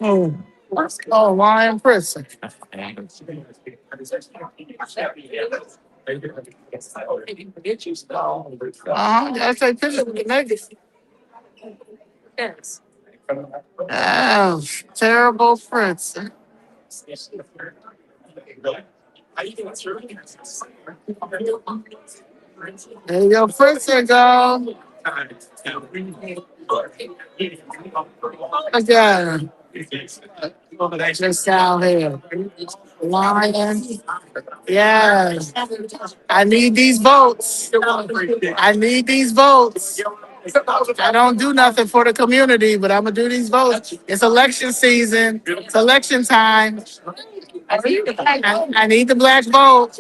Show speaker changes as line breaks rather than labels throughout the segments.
Oh, oh, Lion Pritzker. I take pictures with the niggas. Oh, terrible Pritzker. There you go, Pritzker go. Again, just out here. Lion. Yes. I need these votes. I need these votes. I don't do nothing for the community, but I'm gonna do these votes. It's election season. It's election time. I need the black vote.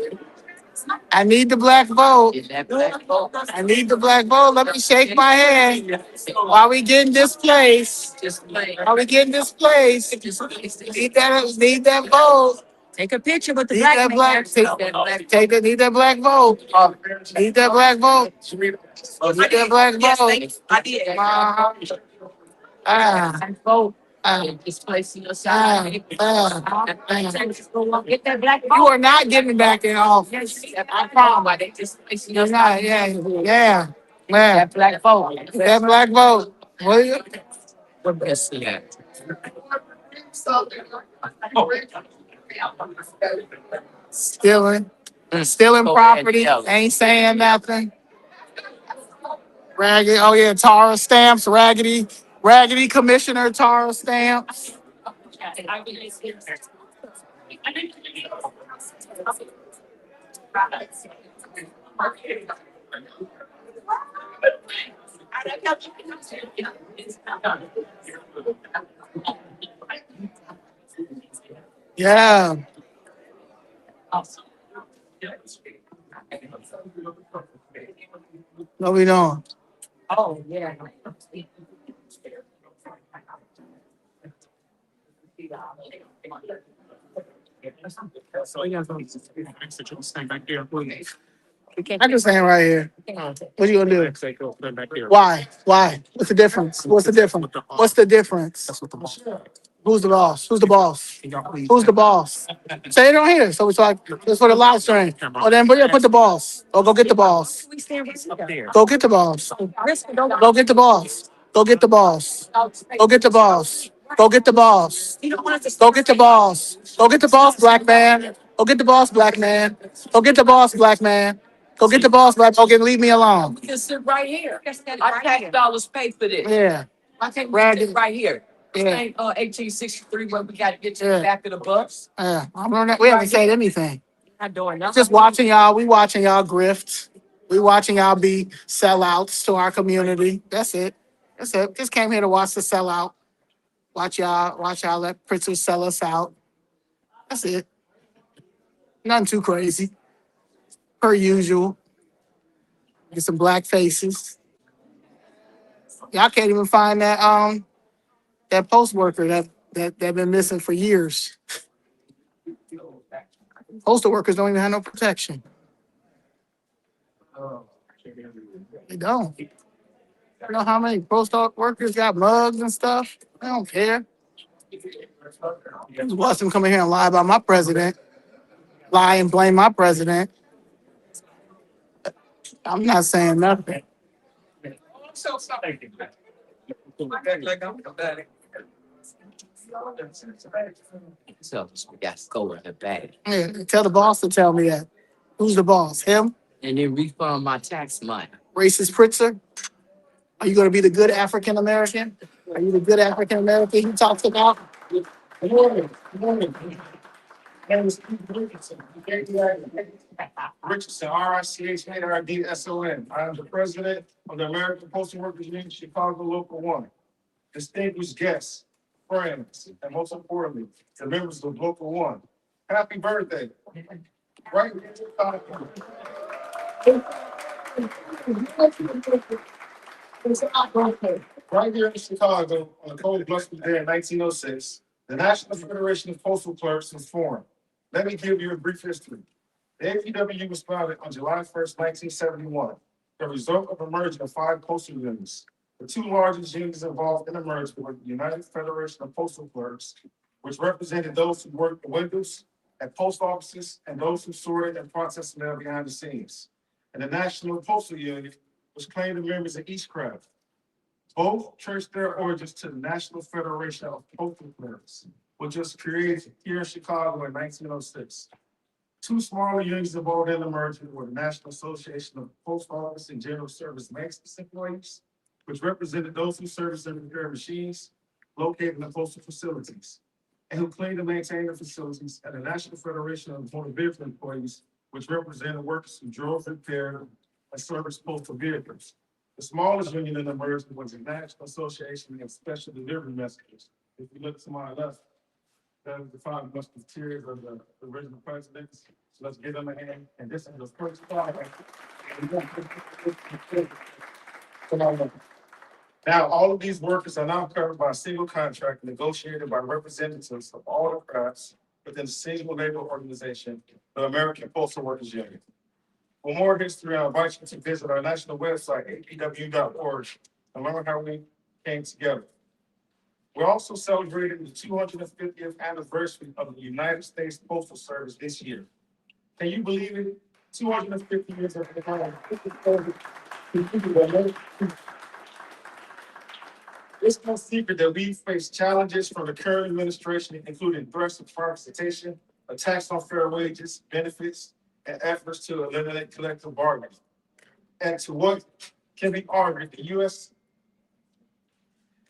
I need the black vote. I need the black vote. Let me shake my head while we getting displaced. While we getting displaced. Need that vote.
Take a picture with the
Need
black
that
man.
black. Need that black vote. Need that black vote. Need that black vote.
I did.
Ah.
Displacing yourself.
Get
Get that black
You
ball.
are not getting back in office. I promise.
They displacing
You're
yourself.
not. Yeah.
That black ball.
That black vote. Will you?
What best see that?
Stealing. Stealing property. Ain't saying nothing. Raggedy. Oh yeah, Tara stamps. Raggedy Commissioner Tara stamps. Yeah. What we doing?
Oh yeah.
I can stand right here. What you gonna do? Why? Why? What's the difference? What's the difference? What's the difference? Who's the boss? Who's the boss? Who's the boss? Say it on here. So it's like it's for the live stream. Well then put the boss. Or go get the boss.
We stand right there.
Go get the boss. Go get the boss. Go get the boss. Go get the boss. Go get the boss. Go get the boss. Go get the boss, black man. Go get the boss, black man. Go get the boss, black man. Go get the boss, black. Okay, leave me alone.
We can sit right here. Our tax dollars pay for this.
Yeah.
I think we can
Raggedy.
sit right here. This
Yeah.
ain't 1863 where we got to get to the back of the bus.
Yeah. We haven't said anything.
Not doing nothing.
Just watching y'all. We watching y'all grift. We watching y'all be sellouts to our community. That's it. That's it. Just came here to watch the sellout. Watch y'all let Pritzker sell us out. That's it. Nothing too crazy. Per usual. Get some black faces. Y'all can't even find that post worker that been missing for years. Postal workers don't even have no protection. They don't. You know how many postal workers got mugs and stuff? They don't care. Just watch them come in here and lie about my president. Lie and blame my president. I'm not saying nothing.
So we got to go in the bag.
Yeah, tell the boss to tell me that. Who's the boss? Him?
And then refund my tax money.
Racist Pritzker? Are you going to be the good African American? Are you the good African American he talks about? Good morning. Good morning. My name is Steve Richardson, RICH-ARDSON. I am the president of the American Postal Workers Union, Chicago Local 1. Distinguished guests, friends, and most importantly, the members of Local 1. Happy birthday. Right here in Chicago. Right here in Chicago, on a cold, blustery day in 1906, the National Federation of Postal Clerks was formed. Let me give you a brief history. The APW was founded on July 1st, 1971, the result of a merger of 5 postal unions.
The two largest unions involved in the merger were the United Federation of Postal Clerks, which represented those who worked the windows at post offices and those who sorted and processed mail behind the scenes, and the National Postal Union, which claimed the members of each craft. Both traced their origins to the National Federation of Postal Clerks, which was created here in Chicago in 1906. Two smaller unions involved in the merger were the National Association of Post Office and General Service Maintenance Employees, which represented those who service and repair machines located in the postal facilities, and who clean and maintain the facilities, and the National Federation of Motor Vehicle Employees, which represented workers who drove, repaired, and serviced postal vehicles. The smallest union in the merger was the National Association of Special Delivery Messengers. If you look to my left, that was the five musketeers of the original presidents. So let's give them a hand. And this is the first flag. Now, all of these workers are now covered by a single contract negotiated by representatives of all the crafts within a single labor organization, the American Postal Workers Union. For more history, I invite you to visit our national website, apw.org, and learn how we came together. We're also celebrating the 250th anniversary of the United States Postal Service this year. Can you believe it? 250 years of the time. It's no secret that we face challenges from the current administration, including threats of privatization, attacks on fair wages, benefits, and efforts to eliminate collective bargaining. And to what can be argued, the U.S.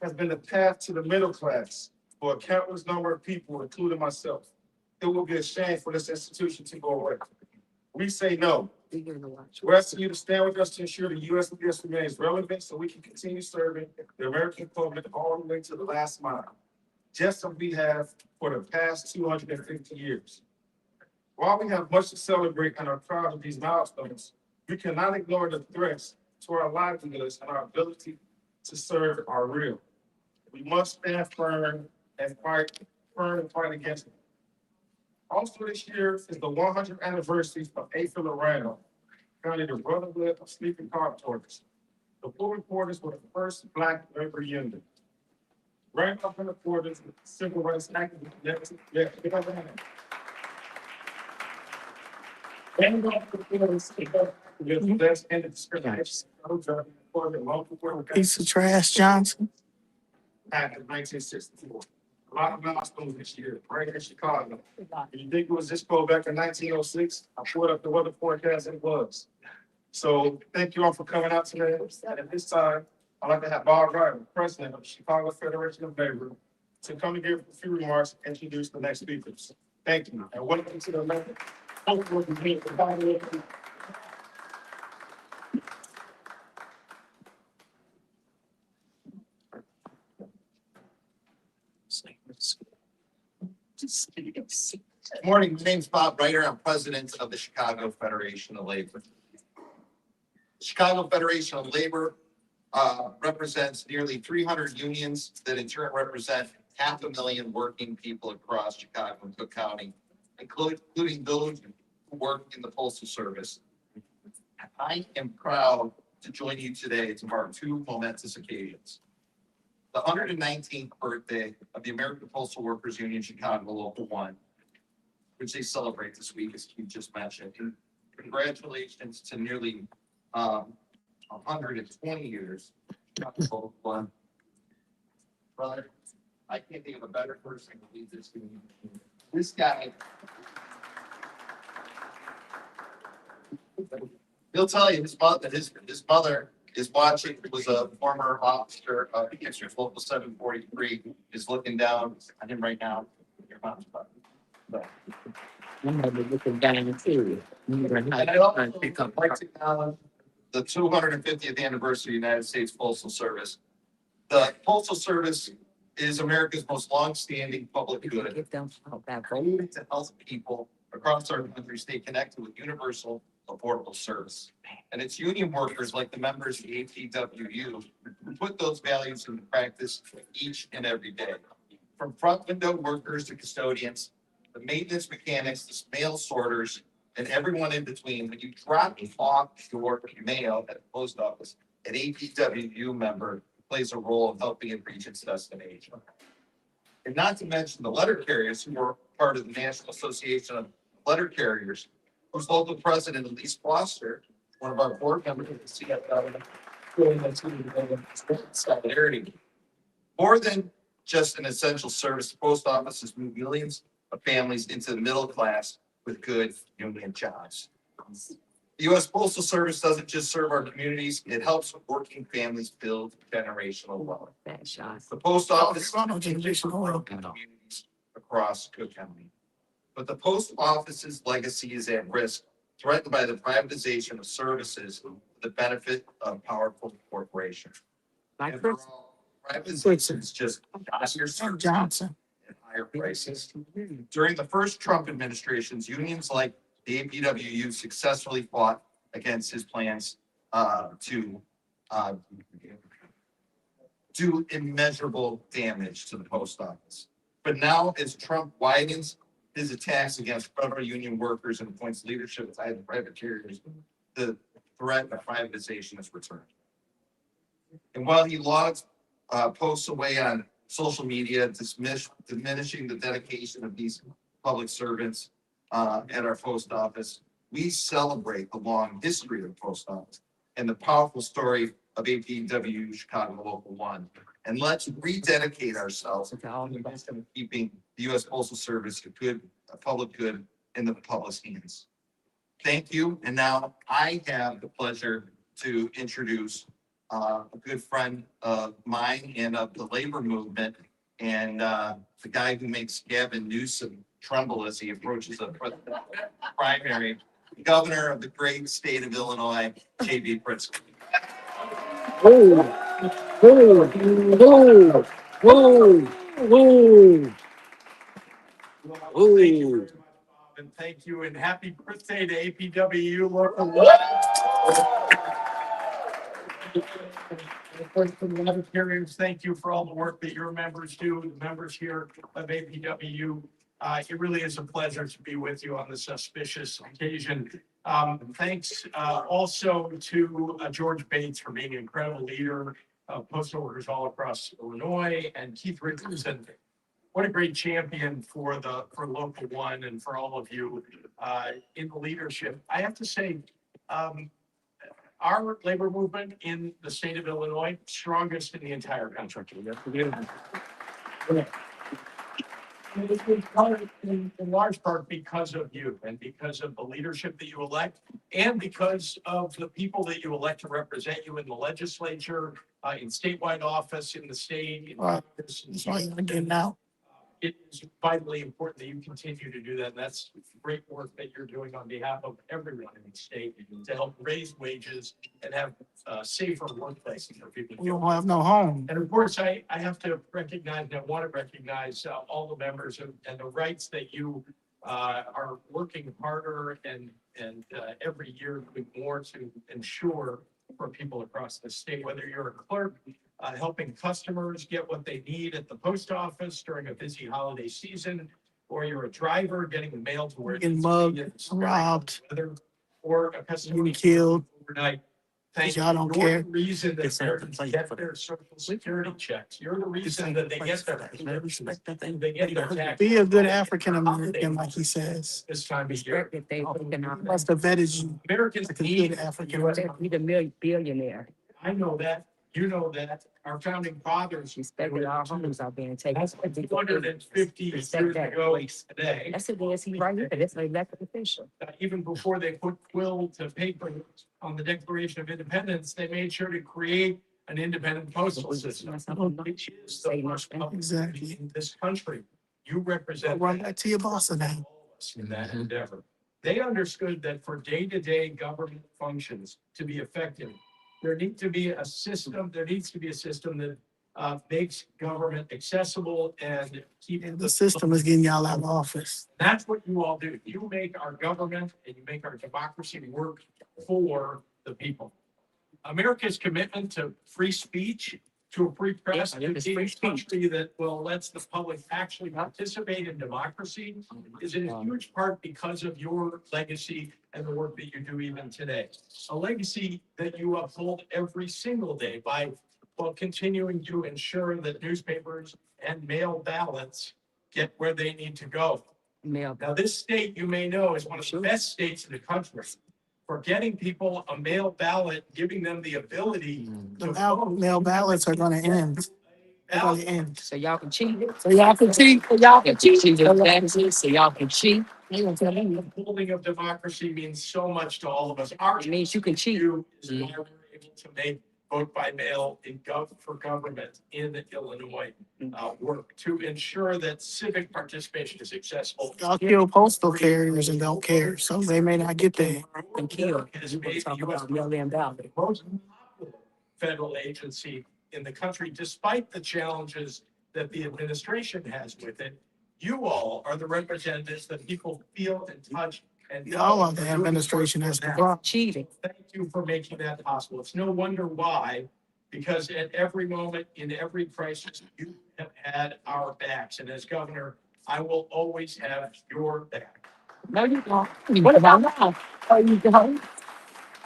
has been the path to the middle class for a countless number of people, including myself. It will be a shame for this institution to go away. We say no. We're asking you to stand with us to ensure the USPS remains relevant so we can continue serving the American public all the way to the last mile, just as we have for the past 250 years. While we have much to celebrate and are proud of these milestones, we cannot ignore the threats to our livelihoods and our ability to serve are real. We must stand firm and fight against them. Also this year is the 100th anniversary of A. Randolph, founded the Brotherhood of Sleeping Car Porters. The Full Reporters were the first Black labor union. Randolph and the Porters were civil rights activists.
Piece of trash, Johnson.
Back in 1964. A lot of milestones this year, right here in Chicago. You think it was this cold back in 1906? I pulled up the weather forecast and it was. So thank you all for coming out today. And at this time, I'd like to have Bob Ryder, President of the Chicago Federation of Labor, to come and give a few remarks and introduce the next speakers. Thank you. And welcome to the American.
Good morning, my name's Bob Ryder. I'm president of the Chicago Federation of Labor. The Chicago Federation of Labor represents nearly 300 unions that in turn represent 500,000 working people across Chicago and Cook County, including those who work in the Postal Service. I am proud to join you today to mark two momentous occasions. The 119th birthday of the American Postal Workers Union Chicago Local 1, which they celebrate this week, as you just mentioned. And congratulations to nearly 120 years. Local 1. Brother, I can't think of a better person to lead this union. This guy, he'll tell you his mother is watching, was a former officer of Local 743, is looking down on him right now. Your mom's but
I'm gonna be looking down too.
and I also like to acknowledge the 250th anniversary of the United States Postal Service. The Postal Service is America's most long-standing public good.
Get them out that
Committed to help people across our country stay connected with universal, affordable service. And it's union workers like the members of the APWU who put those values into practice each and every day. From front window workers to custodians, the maintenance mechanics, the mail sorters, and everyone in between. When you drop off your mail at the post office, an APWU member plays a role in helping it reach its destination. And not to mention the letter carriers who are part of the National Association of Letter Carriers, whose local president, Leigh Foster, one of our board members of the CFO, solidarity. More than just an essential service, the post office has moved millions of families into the middle class with good union jobs. The U.S. Postal Service doesn't just serve our communities, it helps working families build generational wealth. The post office communities across Cook County. But the post office's legacy is at risk, threatened by the privatization of services for the benefit of powerful corporations. Privatizations just cost your service
Johnson.
at higher prices. During the first Trump administrations, unions like the APWU successfully fought against his plans to do immeasurable damage to the post office. But now, as Trump widens his attacks against federal union workers and appoints leadership by the private carriers, the threat of privatization has returned. And while he logs posts away on social media, diminishing the dedication of these public servants at our post office, we celebrate the long history of the post office and the powerful story of APW Chicago Local 1. And let's rededicate ourselves to keeping the U.S. Postal Service a public good in the public's hands. Thank you. And now I have the pleasure to introduce a good friend of mine and of the labor movement, and the guy who makes Gavin Newsom tremble as he approaches a primary, governor of the great state of Illinois, J.B. Pritzker.
Whoa, whoa, whoa, whoa, whoa.
Well, thank you very much, Bob, and thank you, and happy birthday to APWU Local 1. Of course, from the letter carriers, thank you for all the work that your members do, the members here of APWU. It really is a pleasure to be with you on this auspicious occasion. Thanks also to George Bates for being an incredible leader of postal workers all across Illinois, and Keith Richardson. What a great champion for Local 1 and for all of you in the leadership. I have to say, our labor movement in the state of Illinois, strongest in the entire country. In large part because of you and because of the leadership that you elect and because of the people that you elect to represent you in the legislature, in statewide office, in the state.
That's why you're getting now.
It is vitally important that you continue to do that. And that's great work that you're doing on behalf of everyone in the state to help raise wages and have safer workplaces for people.
We don't have no home.
And of course, I have to recognize, and I want to recognize all the members and the rights that you are working harder and every year doing more to ensure for people across the state, whether you're a clerk, helping customers get what they need at the post office during a busy holiday season, or you're a driver getting the mail to where
Getting mugged, robbed,
or a customer
getting killed.
overnight. Thank you.
Y'all don't
You're
care.
the reason that Americans get their social security checks. You're the reason that they get their.
Respect that thing.
They get their tax.
Be a good African American, like he says.
This time of year.
If they open up,
Must have vetted you.
Americans
Like a
need
good African
US.
American.
be the billionaire.
I know that. You know that. Our founding fathers.
Respected our homes are being taken.
That's 250 years
Respect that
ago
place.
today.
That's it, is he right here? That's an elected official.
Even before they put quill to paper on the Declaration of Independence, they made sure to create an independent postal system. Which is the first public
Exactly.
in this country. You represent
Run back to your boss now.
in that endeavor. They understood that for day-to-day government functions to be effective, there needs to be a system that makes government accessible and keep
And the system is getting y'all out of office.
That's what you all do. You make our government and you make our democracy work for the people. America's commitment to free speech, to a free press,
Yeah,
to
it's
be
free
a
speech.
country that will let the public actually participate in democracy is in huge part because of your legacy and the work that you do even today. A legacy that you uphold every single day by while continuing to ensure that newspapers and mail ballots get where they need to go.
Mail.
Now, this state, you may know, is one of the best states in the country for getting people a mail ballot, giving them the ability
The
to
mail ballots are gonna end. They're gonna
ballot.
end.
So y'all can cheat.
So y'all can cheat. So y'all can
If you
cheat.
see
So
the
y'all can
taxes, so y'all can cheat.
They gonna tell me.
The building of democracy means so much to all of us. Our
It means you can cheat.
issue is why we're able to make vote by mail for government in Illinois work to ensure that civic participation is accessible.
Y'all kill postal carriers and don't care, so they may not get there.
And kill.
Has
We
made the
talk
U.S.
about mail-in ballot.
the most popular federal agency in the country, despite the challenges that the administration has with it. You all are the representatives that people feel and touch and.
Y'all are the administration that's the problem.
Cheating.
Thank you for making that possible. It's no wonder why, because at every moment, in every crisis, you have had our backs. And as governor, I will always have your back.
No, you don't. What about now? Oh, you don't?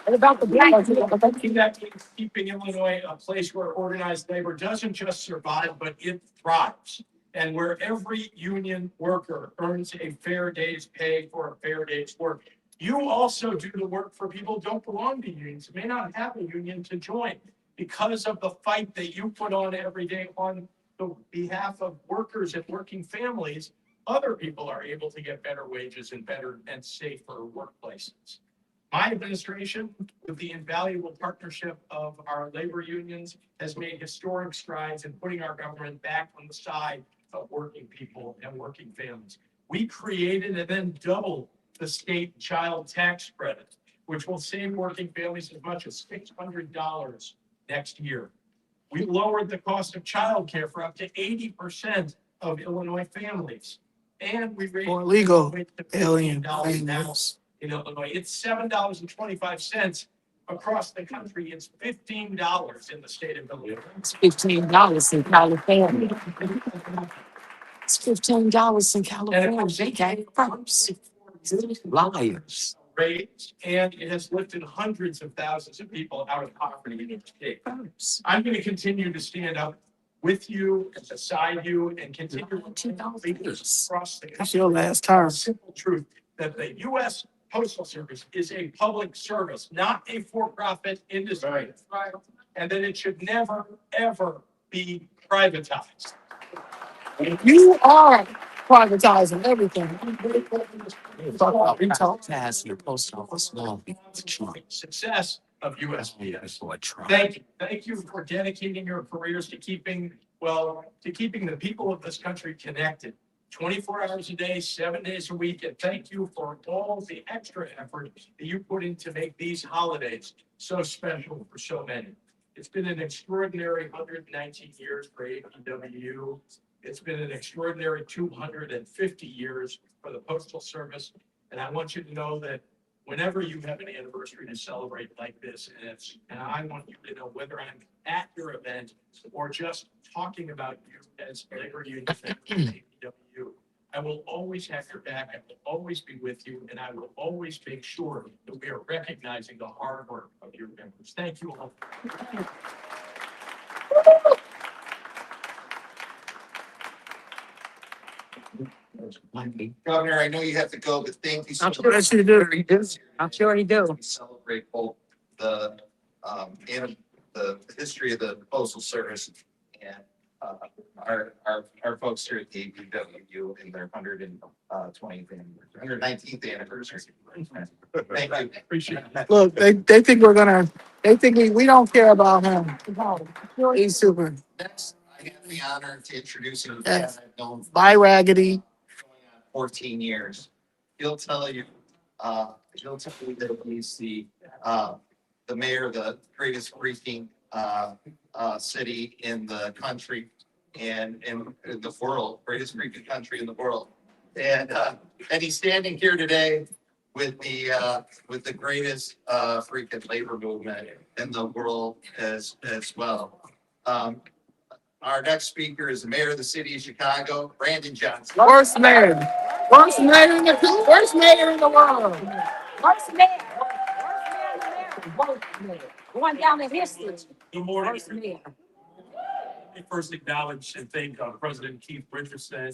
What about the black?
That means keeping Illinois a place where organized labor doesn't just survive, but it thrives. And where every union worker earns a fair day's pay for a fair day's work. You also do the work for people who don't belong to unions, may not have a union to join. Because of the fight that you put on every day on the behalf of workers and working families, other people are able to get better wages and better and safer workplaces. My administration, with the invaluable partnership of our labor unions, has made historic strides in putting our government back on the side of working people and working families. We created and then doubled the state child tax credit, which will save working families as much as $600 next year. We lowered the cost of childcare for up to 80% of Illinois families. And we raised
For legal alien
$15 now
families.
in Illinois. It's $7.25 across the country. It's $15 in the state of Illinois.
It's $15 in California. It's $15 in California. They got it first.
Liars.
Raised, and it has lifted hundreds of thousands of people out of poverty in each state.
First.
I'm going to continue to stand up with you and beside you and continue to leaders across the
That's
country.
your last term.
Simple truth that the U.S. Postal Service is a public service, not a for-profit industry. And that it should never, ever be privatized.
You are privatizing everything.
We talk to ask your post office small
Success of USPS.
for a try.
Thank you for dedicating your careers to keeping the people of this country connected. 24 hours a day, 7 days a week, and thank you for all the extra effort that you put in to make these holidays so special for so many. It's been an extraordinary 119 years for APWU. It's been an extraordinary 250 years for the Postal Service. And I want you to know that whenever you have an anniversary to celebrate like this, and I want you to know whether I'm at your event or just talking about you as labor union members of APWU, I will always have your back. I will always be with you, and I will always make sure that we are recognizing the hard work of your members. Thank you all.
Governor, I know you have to go, but thank you so
I'm
much.
sure
Yes, you do.
I'm sure he do.
We celebrate both the, and the history of the Postal Service and, our folks here at the APWU in their 119th anniversary. Thank you.
Appreciate it.
Look, they think we don't care about him. He's super.
Next, I have the honor to introduce you to
Yes.
I've known for
By raggedy.
14 years. He'll tell you that he's the mayor of the greatest freaking city in the country and in the world, greatest freaking country in the world. And he's standing here today with the greatest freaking labor movement in the world as well. Our next speaker is the mayor of the city of Chicago, Brandon Johnson.
Worst mayor. Worst mayor in the world.
Worst mayor in America. Worst mayor. Going down in history.
Good morning.
Worst mayor.
me first acknowledge and thank President Keith Richardson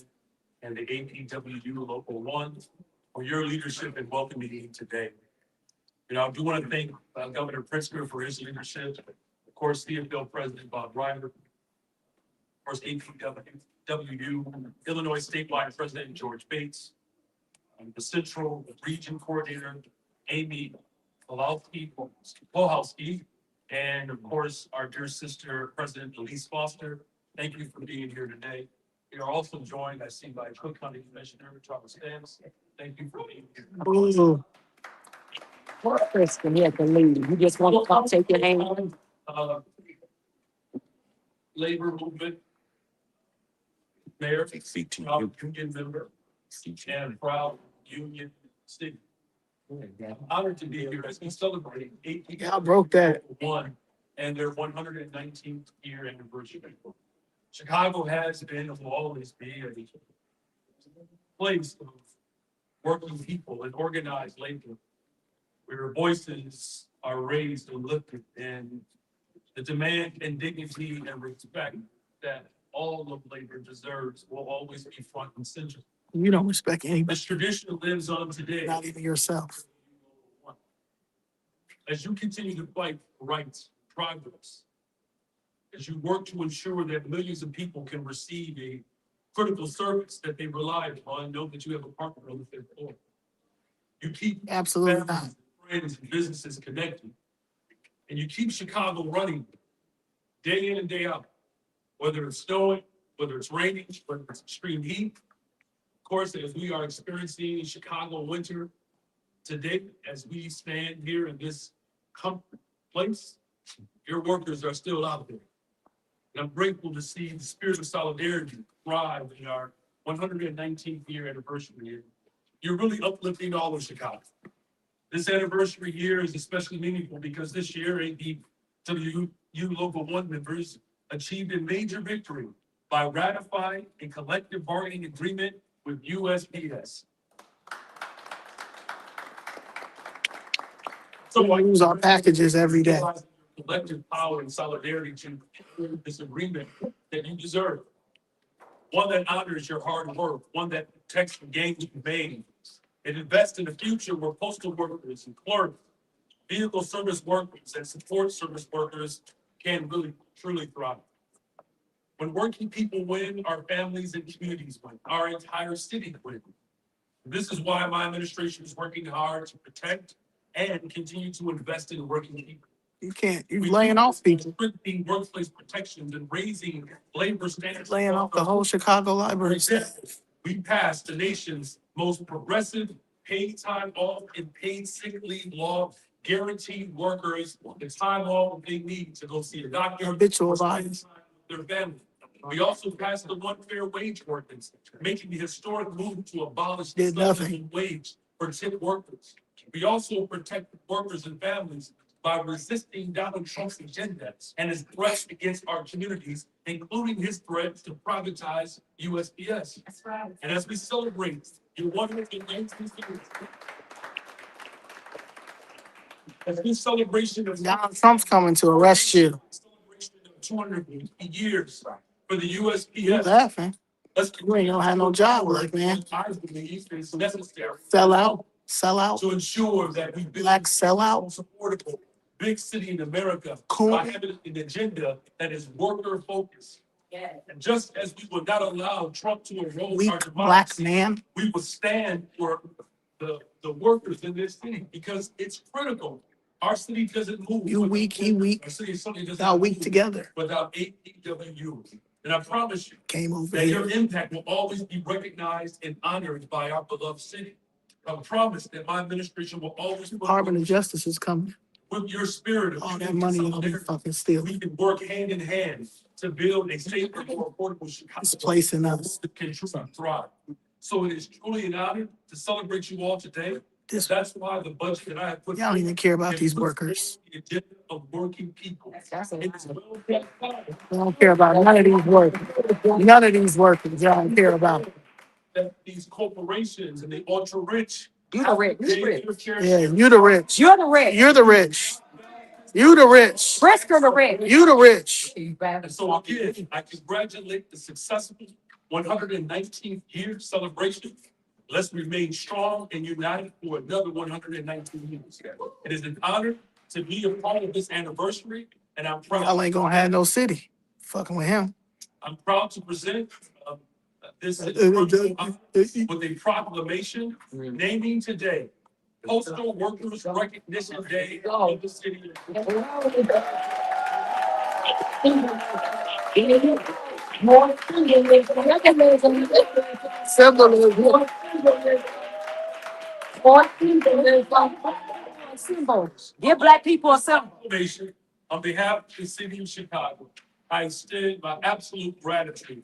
and the APWU Local 1 for your leadership in welcoming me today. You know, I do want to thank Governor Pritzker for his leadership, of course, CFL President Bob Ryder, of course, APWU, Illinois Statewide President George Bates, the Central Region Coordinator, Amy Polowski, and of course, our dear sister, President Leigh Foster. Thank you for being here today. We are also joined, I see, by Cook County Commissioner Thomas Stans. Thank you for being here.
Ooh. Poor Kristen, he had to leave. You just want to come take your hand.
Labor movement. Mayor, union member, and proud union city. I'm honored to be here as we celebrate 18.
Yeah, I broke that.
One and their 119th year anniversary. Chicago has been and will always be a place of working people and organized labor, where voices are raised and lifted, and the demand and dignity and respect that all of labor deserves will always be front and center.
You don't respect anybody,
This tradition lives on today.
not even yourself.
As you continue to fight for rights, progress, as you work to ensure that millions of people can receive a critical service that they rely upon, know that you have a partner on the fifth floor. You keep
Absolutely not.
families, friends, and businesses connected, and you keep Chicago running day in and day out, whether it's snowing, whether it's raining, whether it's extreme heat. Of course, as we are experiencing Chicago winter today, as we stand here in this comfort place, your workers are still out there. And I'm grateful to see the spirit of solidarity thrive in our 119th year anniversary. You're really uplifting all of Chicago. This anniversary year is especially meaningful because this year, APWU Local 1 members achieved a major victory by ratifying a collective bargaining agreement with USPS.
We lose our packages every day.
Collective power and solidarity to this agreement that you deserve. One that honors your hard work, one that protects the gains you made. It invests in a future where postal workers and clerks, vehicle service workers, and support service workers can really, truly thrive. When working people win, our families and communities win, our entire city wins. This is why my administration is working hard to protect and continue to invest in working people.
You can't, you're laying off people.
Strengthening workplace protections and raising labor standards.
Laying off the whole Chicago library staff.
We passed the nation's most progressive paid time off and paid sick leave law, guaranteed workers the time off they need to go see a doctor.
Habitual
or spend
lies.
time with their family. We also passed the one fair wage ordinance, making the historic move to abolish the
Did nothing.
minimum wage for tip workers. We also protect workers and families by resisting Donald Trump's agenda and his threats against our communities, including his threats to privatize USPS.
That's right.
And as we celebrate your 119th year, as we celebration of
Donald Trump's coming to arrest you.
celebration of 200 years for the
You
USPS,
laughing.
let's
You ain't gonna have no job, like, man.
I believe is necessary.
Sell out, sell out.
To ensure that we build
Black sellout.
most affordable big city in America
Cool.
by having an agenda that is worker focused.
Yeah.
And just as we would not allow Trump to erode
Weak
our
black
democracy,
man.
we would stand for the workers in this city because it's critical. Our city doesn't move.
You
without
weak, he
workers.
weak.
Our city certainly doesn't
Y'all weak
move
together.
without APWU. And I promise you
Came over
that your
here.
impact will always be recognized and honored by our beloved city. I promise that my administration will always put
Department of Justice is coming.
with your spirit of
All that
unity and
money will be
solidarity.
fucking stealing.
We can work hand in hand to build a safer, more affordable Chicago.
Displacing us.
That can truly thrive. So it is truly an honor to celebrate you all today.
This,
That's why the budget that I have put.
y'all don't even care about these workers.
The agenda of working people.
That's a
It's
lie.
well documented
They don't care about none of these workers. None of these workers y'all don't care about.
that these corporations and the ultra rich.
You the rich. You rich.
Yeah, you the rich.
You're the rich.
You're the rich. You the rich.
Pritzker the red.
You the rich.
And so again, I congratulate the successful 119th year celebration. Let's remain strong and united for another 119 years. It is an honor to be a part of this anniversary, and I'm
Y'all
proud.
ain't gonna have no city. Fucking with him.
I'm proud to present this
Uh,
with a proclamation naming today Postal Workers Recognition Day of the city.
Symbolism.
Symbols. Give black people a symbol.
Proclamation on behalf of the city of Chicago, I extend my absolute gratitude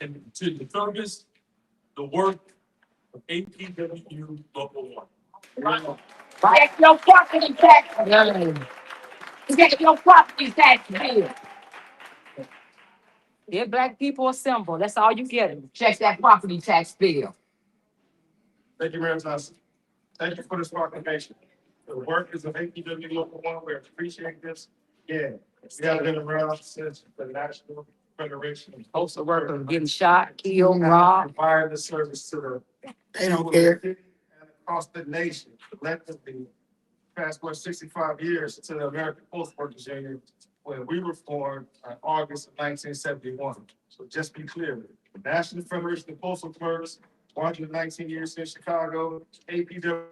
and to the service, the work of APWU Local 1.
Get your property tax. Get your property tax bill. Give black people a symbol. That's all you get. Check that property tax bill.
Thank you, Mayor Johnson. Thank you for this proclamation. The workers of APW Local 1, we appreciate this. Yeah, we have been around since the National Federation of
Postal workers getting shot, killed, robbed.
Provide the service to the.
They don't care.
And across the nation, collectively, past 65 years to the American Postal Workers Union, when we were formed in August of 1971. So just be clear, the National Federation of Postal Clerks, 119 years in Chicago, APW.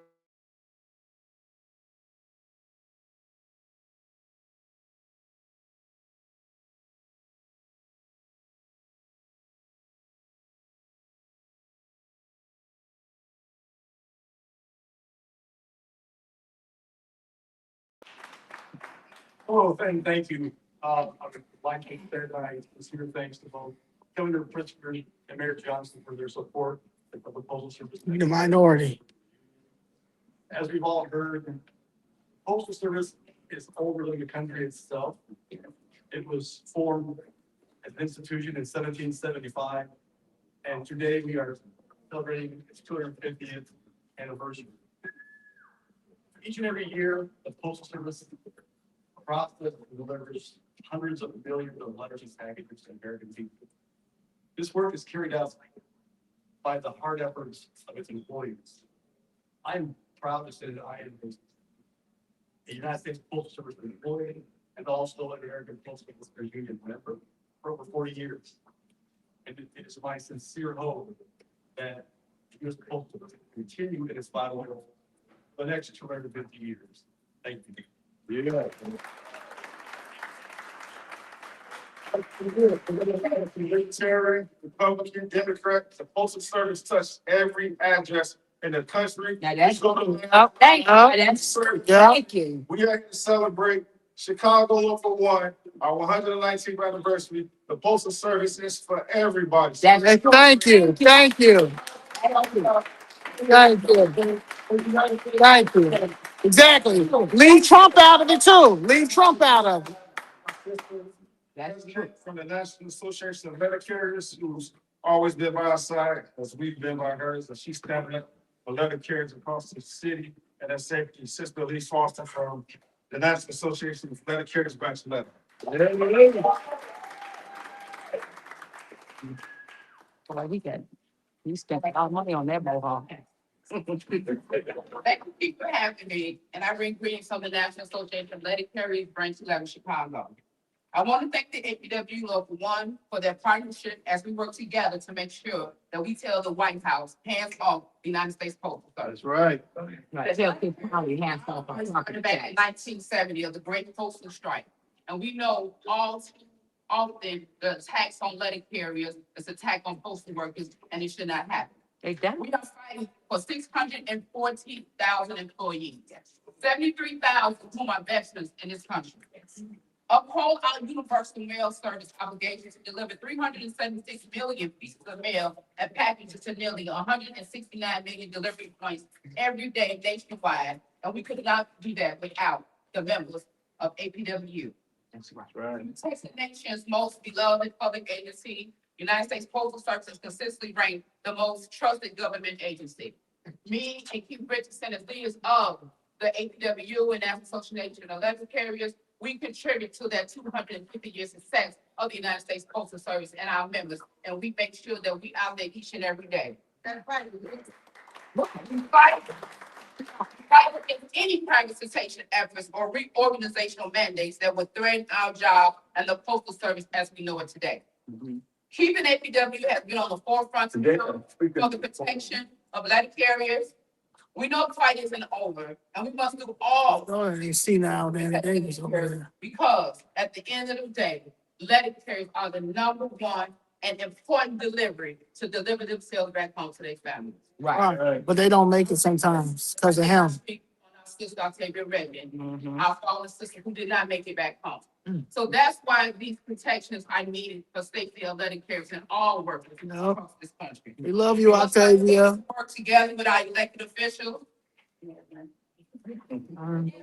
Oh, thank you. I would like to say that I sincere thanks to both Governor Pritzker and Mayor Johnson for their support of the Postal Service.
You the minority.
As we've all heard, Postal Service is older than the country itself. It was formed as an institution in 1775, and today we are celebrating its 250th anniversary. Each and every year, the Postal Service processes and delivers hundreds of millions of letters and packages to American people. This work is carried out by the hard efforts of its employees. I'm proud to say that I am a United States Postal Service employee and also an American Postal Workers Union member for over 40 years. And it is my sincere hope that the U.S. Postal Service will continue in its vital role for the next 250 years. Thank you.
Libertarian, Republican, Democrat, the Postal Service touched every address in the country.
Now that's
Oh,
thank you.
Yeah.
That's
Yeah.
thank you.
We are here to celebrate Chicago Local 1, our 119th anniversary. The Postal Service is for everybody.
That's
Hey, thank you. Thank you. Thank you. Thank you. Exactly. Leave Trump out of it too. Leave Trump out of it.
That's true.
From the National Association of Letter Carriers, who's always been by our side, as we've been by hers, and she's standing up for letter carriers across the city. And that's safety, Sister Leigh Foster from the National Association of Letter Carriers, Branch 11.
Boy, he spent a lot of money on that mohawk.
Thank you for having me, and I bring greetings from the National Association of Letter Carriers, Branch 11, Chicago. I want to thank the APW Local 1 for their partnership as we work together to make sure that we tell the White House, hands off the United States Postal Service.
That's right.
Tell people how we hands off our property
Back in
tax.
1970 of the Great Postal Strike. And we know often the attacks on letter carriers is attack on postal workers, and it should not happen.
They done.
We are fighting for 614,000 employees, 73,000 whom are veterans in this country. Uphold our universal mail service obligation to deliver 376 million pieces of mail and packages to nearly 169 million delivery points every day nationwide. And we could not do that without the members of APWU.
That's right.
It's the nation's most beloved public agency. United States Postal Service is consistently ranked the most trusted government agency. Me and Keith Richardson as leaders of the APWU and National Association of Letter Carriers, we contribute to that 250-year success of the United States Postal Service and our members, and we make sure that we out there each and every day. That's right. We fight against any privatization efforts or reorganizational mandates that would threaten our job and the Postal Service as we know it today. Keeping APW has been on the forefront for the protection of letter carriers. We know the fight isn't over, and we must do all
Oh, you see now, Danny Davis over there.
because at the end of the day, letter carriers are the number one and important delivery to deliver themselves back home to their families.
Right, but they don't make it sometimes because of him.
Speak on our sister Octavia Redmond, our fallen sister who did not make it back home. So that's why these protections are needed for safety of letter carriers and all workers
No.
across this country.
We love you, Octavia.
Work together with our elected officials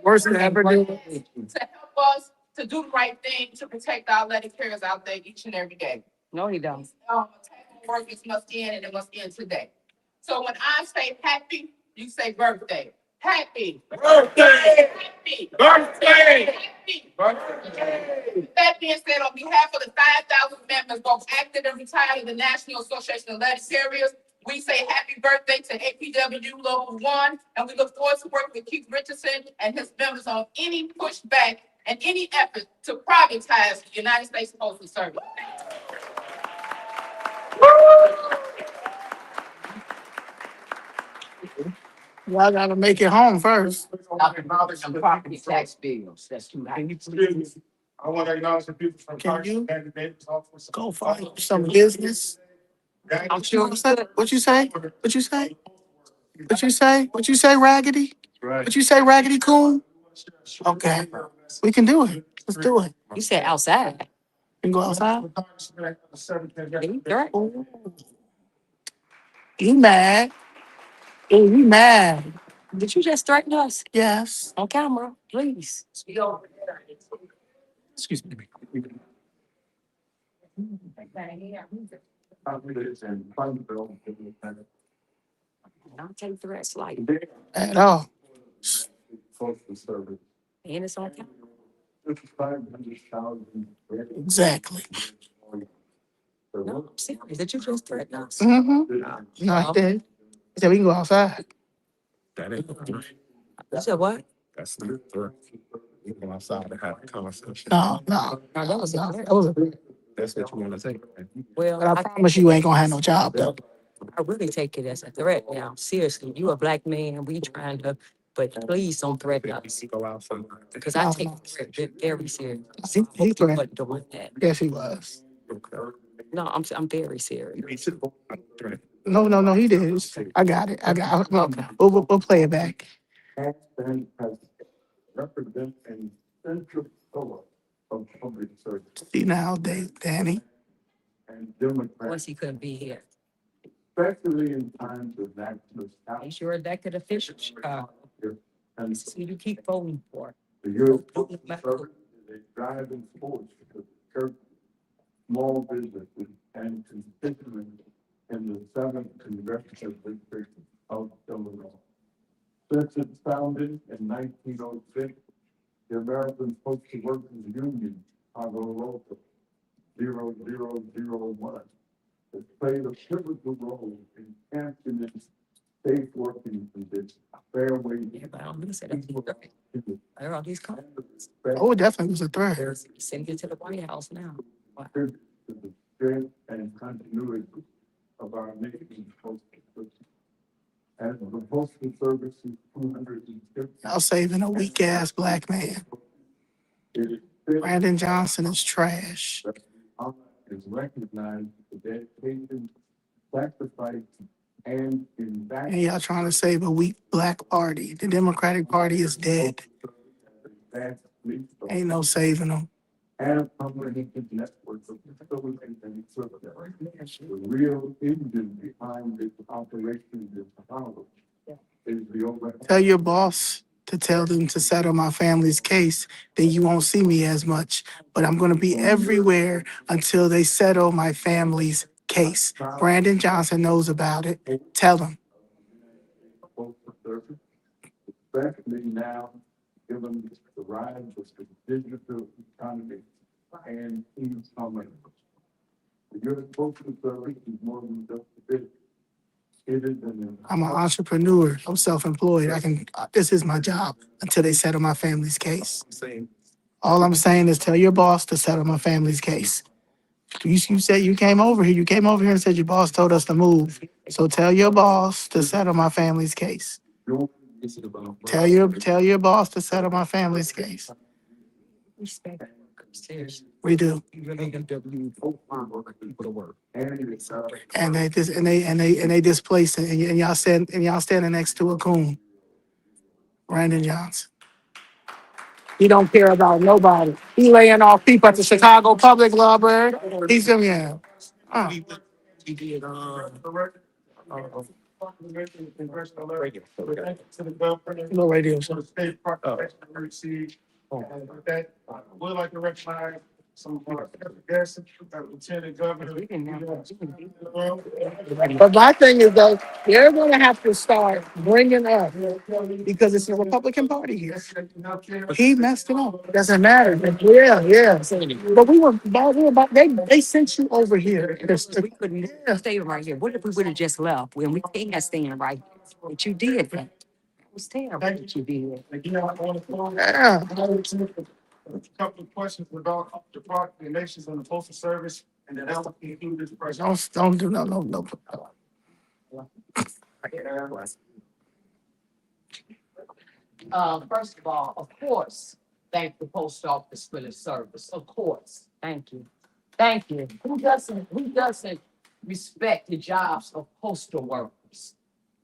Worst to ever do.
to help us to do the right thing to protect our letter carriers out there each and every day.
No, he don't.
Attack on workers must end, and it must end today. So when I say happy, you say birthday. Happy.
Birthday!
Happy.
Birthday!
Happy.
Birthday!
That being said, on behalf of the 5,000 members, both active and retired of the National Association of Letter Carriers, we say happy birthday to APWU Local 1, and we look forward to working with Keith Richardson and his members on any pushback and any effort to privatize the United States Postal Service.
Y'all gotta make it home first.
Some property tax bills, that's too high.
Excuse me. I want to acknowledge the people from
Can
Congress
you
and the Davis office.
Go find some business?
I'm sure
What's that? What you say? What you say? What you say? What you say, Raggedy?
Right.
What you say, Raggedy Coon? Okay, we can do it. Let's do it.
you said outside.
You can go outside.
Dirt.
Ooh. You mad? Oh, you mad?
Did you just threaten us
Yes.
on camera? Please.
Excuse me.
Don't take threats like,
At all.
Postal Service.
and it's on camera.
Exactly.
No, I'm serious. Did you just threaten us?
Mm-hmm. No, I did. He said we can go outside.
That ain't the threat.
You said what?
That's the threat. You go outside and have a conversation.
No.
No, that was a threat.
That was a threat.
That's what you want to say.
Well,
But I promise you ain't gonna have no job though.
I really take it as a threat now. Seriously, you a black man. We trying to, but please don't threaten us
Go outside.
because I take the threat very serious.
He threatened.
But doing that.
Yes, he was.
No, I'm very serious.
Me too. I'm threat.
No, he did. I got it. We'll play it back.
Represent an essential pillar of public service
See now, Danny.
and Democrats,
Once he couldn't be here.
especially in times of national
He's your elected official, Chicago.
and
This is who you keep voting for.
the U.S. Postal Service is a driving force to curb small businesses and constituents in the 7th Congressional District of Illinois. Since its founding in 1906, the American Postal Workers Union, Chicago Local 0001, has played a pivotal role in championing safe working conditions, fair wages.
Yeah, but I don't say that's a threat. There are all these comments.
Oh, it definitely was a threat.
Send it to the White House now.
To the strength and continuity of our nation's postal system. As the Postal Service's 250.
Y'all saving a weak ass black man. Brandon Johnson is trash.
Is recognized the dedication, sacrifice, and investment.
And y'all trying to save a weak black party. The Democratic Party is dead. Ain't no saving them.
And a comprehensive network of facilities and equipment. The real engine behind this operation is Apollo. Is the overhead.
Tell your boss to tell them to settle my family's case, then you won't see me as much. But I'm going to be everywhere until they settle my family's case. Brandon Johnson knows about it. Tell him.
Postal Service, especially now, given the rise of the digital economy and e-commerce. Your postal service is more than just a business. It is an.
I'm an entrepreneur. I'm self-employed. This is my job until they settle my family's case. All I'm saying is tell your boss to settle my family's case. You said you came over here. You came over here and said your boss told us to move. So tell your boss to settle my family's case. Tell your boss to settle my family's case. We do. And they displaced it. And y'all standing next to a coon, Brandon Johnson. He don't care about nobody. He laying off people at the Chicago Public Library. He's him, yeah.
He did,
No radio
So
show.
the state proclamation we received, and with that, we'd like to recognize some of our guests, Lieutenant Governor.
But my thing is though, they're gonna have to start bringing up because it's the Republican Party here. He messed it up. Doesn't matter. Yeah. But we were about they sent you over here.
We couldn't stay right here. What if we would have just left when we can't stand right? But you did that. It was terrible what you did.
Again, I want to.
Yeah.
A couple of questions about the proclamations on the postal service, and then I'll include this person.
Don't do no.
First of all, of course, thank the post office for the service. Of course. Thank you. Thank you. Who doesn't respect the jobs of postal workers?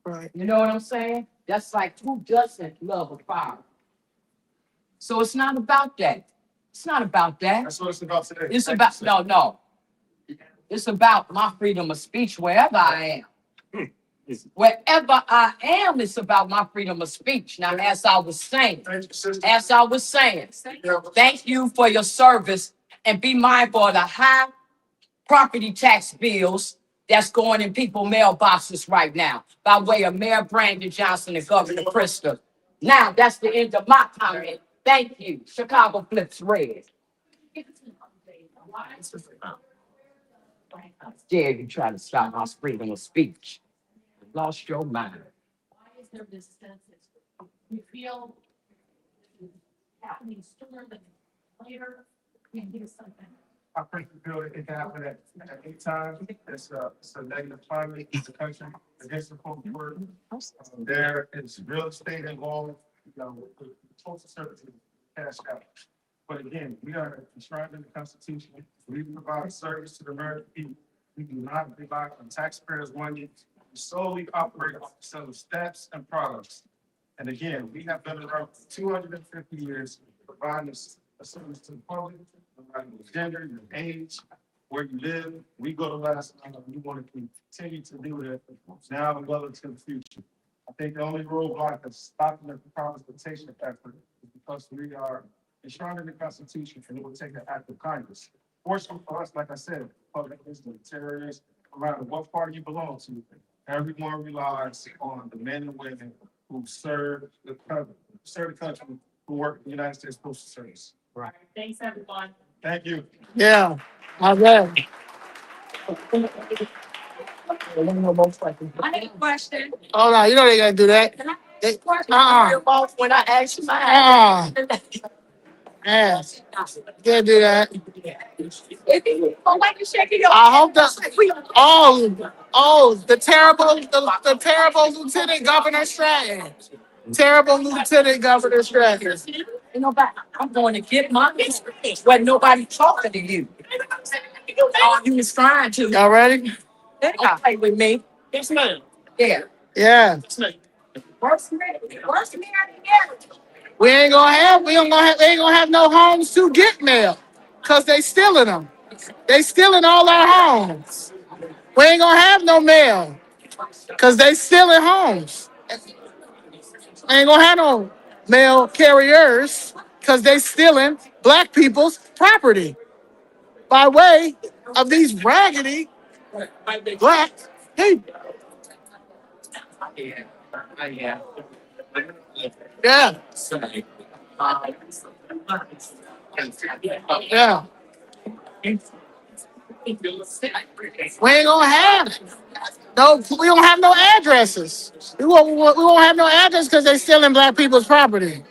Right.
You know what I'm saying? That's like who doesn't love a fire? So it's not about that. It's not about that.
That's what it's about today.
It's about no. It's about my freedom of speech wherever I am. Wherever I am, it's about my freedom of speech. Now, as I was saying, thank you for your service and be mindful of the high property tax bills that's going in people's mailboxes right now by way of Mayor Brandon Johnson and Governor Pritzker. Now, that's the end of my comment. Thank you. Chicago flips red. How dare you try to stop my freedom of speech? Lost your mind.
Why is there this sense that we feel happening sooner than later? We can do something.
I think the bill it can happen at any time. It's a negative climate in the country against the postal work. There is real estate involved, the postal service is cash out. But again, we are enshrined in the Constitution. We provide service to the American people. We do not rely on taxpayers' money. We solely operate off the sale of stamps and products. And again, we have been around for 250 years, providing a service to the public, providing your gender, your age, where you live. We go to last time. We want to continue to do that now and well into the future. I think the only roadblock that's stopping the transportation effort is because we are enshrined in the Constitution and it will take an act of Congress. Fortunately for us, like I said, public is the terrorists, no matter what party you belong to, everyone relies on the men and women who serve the country, who work in the United States Postal Service.
Right.
Thanks, everyone.
Thank you.
Yeah. I read.
I have a question.
Oh no, you know they gotta do that.
Can I
They,
ask a question?
When I asked you my
yeah, can't do that.
Oh, why you shaking your?
I hope that. The terrible Lieutenant Governor Stratton. Terrible Lieutenant Governor Stratton.
I'm going to get my business when nobody talking to you. All you was trying to.
Y'all ready?
Don't play with me.
Yes, ma'am.
Yeah.
Yeah.
Worst man I didn't get.
We ain't gonna have no homes to get mail, cause they stealing them. They stealing all our homes. We ain't gonna have no mail, cause they stealing homes. Ain't gonna have no mail carriers, cause they stealing black people's property by way of these raggedy black people.
Yeah.
Yeah. Yeah. We ain't gonna have it. No, we don't have no addresses. We won't have no address because they stealing black people's property.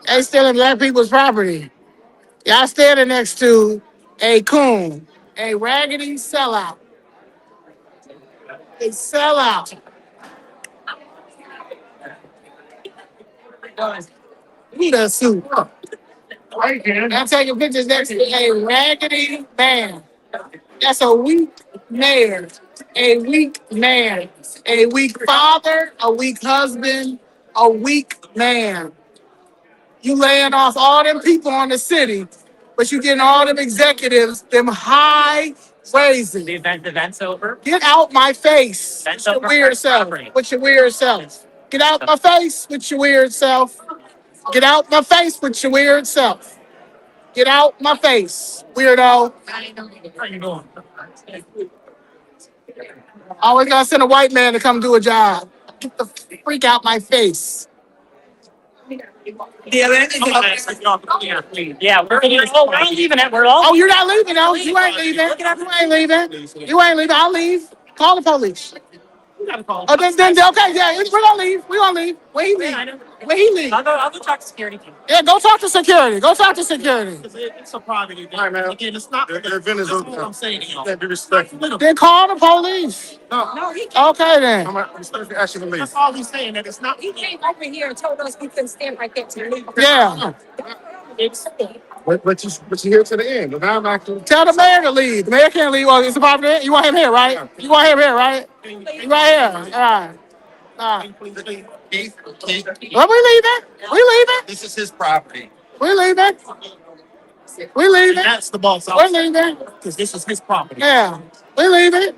They stealing black people's property. Y'all standing next to a coon, a raggedy sellout. A sellout. Need a suit. I'm taking pictures next to a raggedy man. That's a weak man. A weak man. A weak father, a weak husband, a weak man. You laying off all them people on the city, but you getting all them executives, them high raises.
Event's over.
Get out my face
That's
with your
over
weird
for
self.
property.
With your weird self. Get out my face with your weird self. Get out my face with your weird self. Get out my face, weirdo.
How you doing?
Always gotta send a white man to come do a job. Get the freak out my face.
Yeah, we're leaving it. We're all.
Oh, you're not leaving, though. You ain't leaving. You ain't leaving. You ain't leaving. I'll leave. Call the police. Oh, then okay, yeah, we're gonna leave. We're gonna leave. Where he leave? Where he leave?
I'll go talk to security.
Yeah, go talk to security. Go talk to security.
It's a private event.
All right, man.
Again, it's not.
Your event is
That's
over.
what I'm saying to y'all.
Can't be respectful.
Then call the police.
No, he can't.
Okay, then.
I'm respectfully asking to leave.
That's all he's saying. That it's not.
He came over here and told us we couldn't stand right there to leave.
Yeah.
But you here to the end. Now I'm actually.
Tell the mayor to leave. The mayor can't leave. Well, it's a property. You want him here, right? You want him here, right? You right here. All right. All right.
Keith,
Well, we leaving. We leaving.
this is his property.
We leaving. We leaving.
That's the boss.
We're leaving.
Because this is his property.
Yeah. We leaving.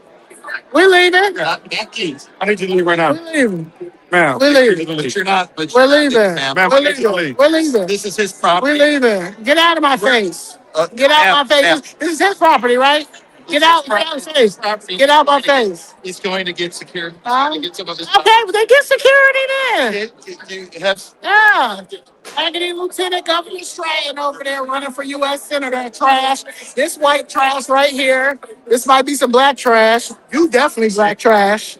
We leaving.
Not Keith.
I need you to leave right now.
We leaving.
Ma'am.
We leaving.
But you're not. But
We're
you're not
leaving.
ma'am.
Ma'am,
We're
I need you to
leaving.
leave.
We're leaving.
This is his
We're
property.
leaving. Get out of my face. Get out
ma'am,
my
ma'am.
face. This is his property, right? Get out my face. Get out my face.
He's going to get security.
Huh?
Get some of his.
Okay, but they get security then.
You have.
Yeah. Agony Lieutenant Governor Stratton over there running for U.S. Senator. Trash. This white trash right here. This might be some black trash. You definitely black trash.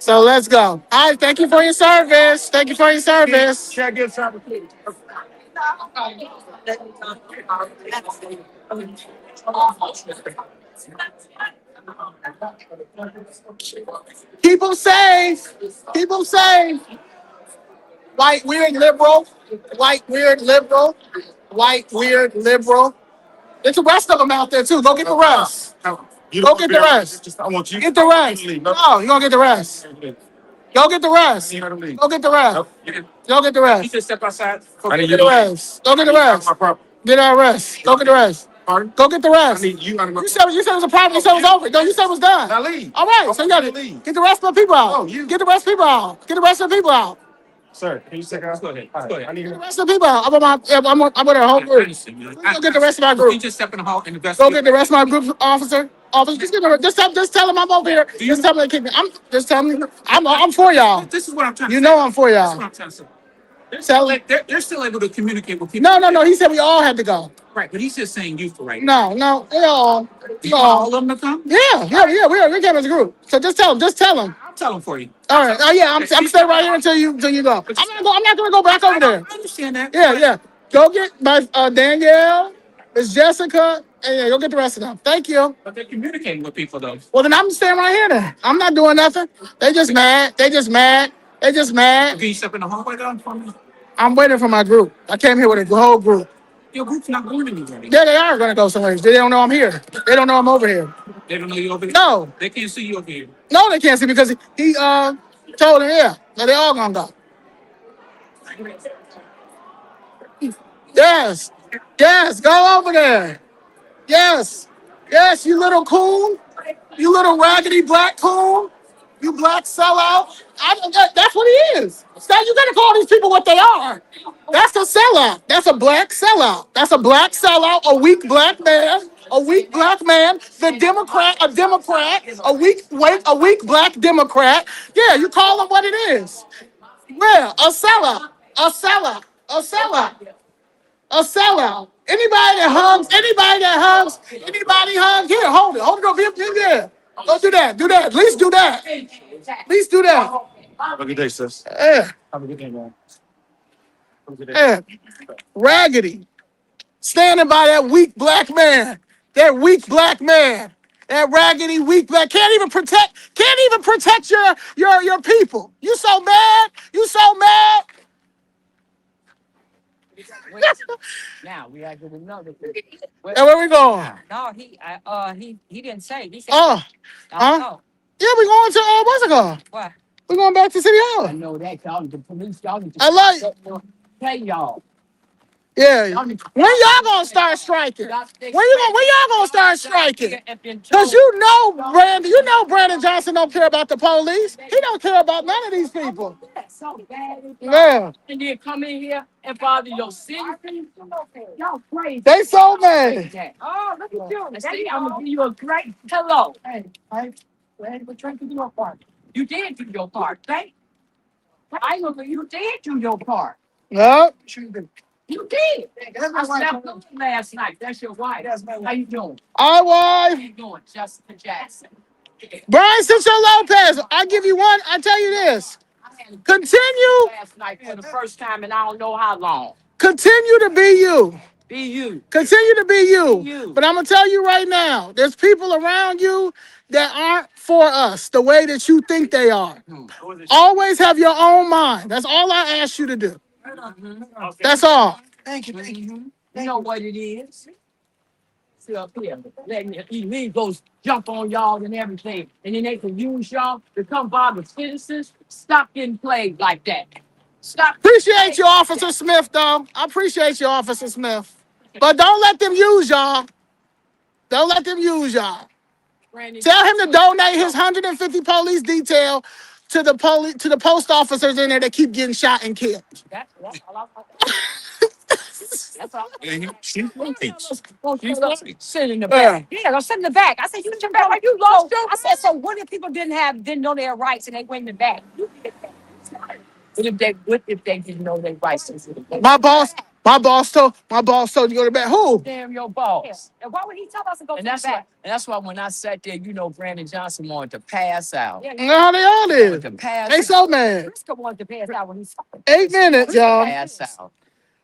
So let's go. All right, thank you for your service. Thank you for your service.
Check your service, please.
Keep them safe. Keep them safe. White weird liberal. White weird liberal. White weird liberal. There's the rest of them out there too. Go get the rest.
You
Go
don't
get
be
the
there.
rest.
I want you.
Get the rest.
Leave.
No, you're gonna get the rest. Go get the rest.
You gotta leave.
Go get the rest. Go get the
You
rest.
just step outside.
I need
Get
you
the
to
rest. Go get the
leave.
rest.
My property.
Get that rest. Go get the rest.
Pardon?
Go get the
I
rest.
need you out of my.
You said it was a problem. You said it was over. No, you said it was done.
Now leave.
All right, so you got to
Leave.
get the rest of the people out.
Oh, you.
Get the rest of the people out. Get the rest of the people out.
Sir, can you take out?
Go ahead.
All right,
Go ahead.
I need
Get the
you.
rest of the people out. I'm with our whole group. Go get the rest of my
You
group.
just step in the hall and
Go
investigate.
get the rest of my group, officer. Just tell them I'm over here. Just tell them to kick me. Just tell them I'm for y'all.
This is what I'm trying to
You
say.
know I'm for
This is what
y'all.
I'm trying to say.
Tell them.
They're still able to communicate with people.
No. He said we all had to go.
Right, but he's just saying you for right now.
No. They all.
You want all of them to come?
Yeah. We came as a group. So just tell them.
I'll tell them for you.
All right. Oh yeah. I'm staying right here until you go. I'm not gonna go back over there.
I understand that.
Yeah. Go get my Danielle, Miss Jessica, and yeah, go get the rest of them. Thank you.
But they're communicating with people though.
Well, then I'm staying right here then. I'm not doing nothing. They just mad. They just mad.
Can you step in the hallway though for me?
I'm waiting for my group. I came here with a whole group.
Your group's not going anywhere.
Yeah, they are going to go somewhere. They don't know I'm here. They don't know I'm over here.
They don't know you over here?
No.
They can't see you over here.
No, they can't see because he told them, yeah, that they all going to go. Yes, go over there. Yes, you little coon. You little raggedy black coon. You black sellout. That's what he is. So you got to call these people what they are. That's a sellout. That's a black sellout. That's a black sellout, a weak black man. A weak black man, a Democrat, a weak black Democrat. Yeah, you call him what it is. Where? A sellout. A sellout. A sellout. A sellout. Anybody hugs. Here, hold it. Hold it over here. Yeah. Go do that. Do that. At least do that. At least do that.
Have a good day, sis.
Yeah.
Have a good day, man. Have a good day.
Yeah. Raggedy. Standing by that weak black man. That weak black man. That raggedy weak black can't even protect your people. You so mad? You so mad?
Now we are getting another.
And where we going?
No, he didn't say. He said,
Oh, huh? Yeah, we going to what's it called?
What?
We going back to City Hall.
I know that y'all, the police, y'all need to
I like.
play y'all.
Yeah. When y'all gonna start striking? When y'all gonna start striking? Cause Brandon Johnson don't care about the police. He don't care about none of these people. Yeah.
And then come in here and bother your citizens. Y'all crazy.
They so mad.
Oh, look at you. See, I'm gonna give you a great hello. Hey, we're trying to do your part. You did do your part, right? You did do your part.
Yep.
You did. I slept good last night. That's your wife. How you doing?
All
How
right.
you doing, Jessica Jackson?
Brian Cincho Lopez, I give you one. I tell you this. Continue
Last night for the first time in I don't know how long.
Continue to be you.
Be you.
Continue to be you.
Be you.
But I'm going to tell you right now, there's people around you that aren't for us the way that you think they are. Always have your own mind. That's all I ask you to do. That's all.
Thank you. You know what it is. Sit up here, letting the illegals jump on y'all and everything, and then they can use y'all to come bother citizens. Stop getting played like that. Stop.
Appreciate you, Officer Smith, though. I appreciate you, Officer Smith. But don't let them use y'all. Don't let them use y'all. Tell him to donate his 150 police detail to the post officers in there that keep getting shot and killed.
That's all That's all.
She's right.
Sit in the back. Yeah, go sit in the back. I said, you in the back. Are you lost? I said, so what if people didn't know their rights and they went in the back? What if they didn't know their rights?
My boss told you to go to bed. Who?
Damn your boss. And why would he tell us to go to the back? And that's why when I sat there, Brandon Johnson wanted to pass out.
No, they all did.
To pass
They so mad.
Pritzker wanted to pass out when he saw it.
8 minutes, y'all.
Pass out.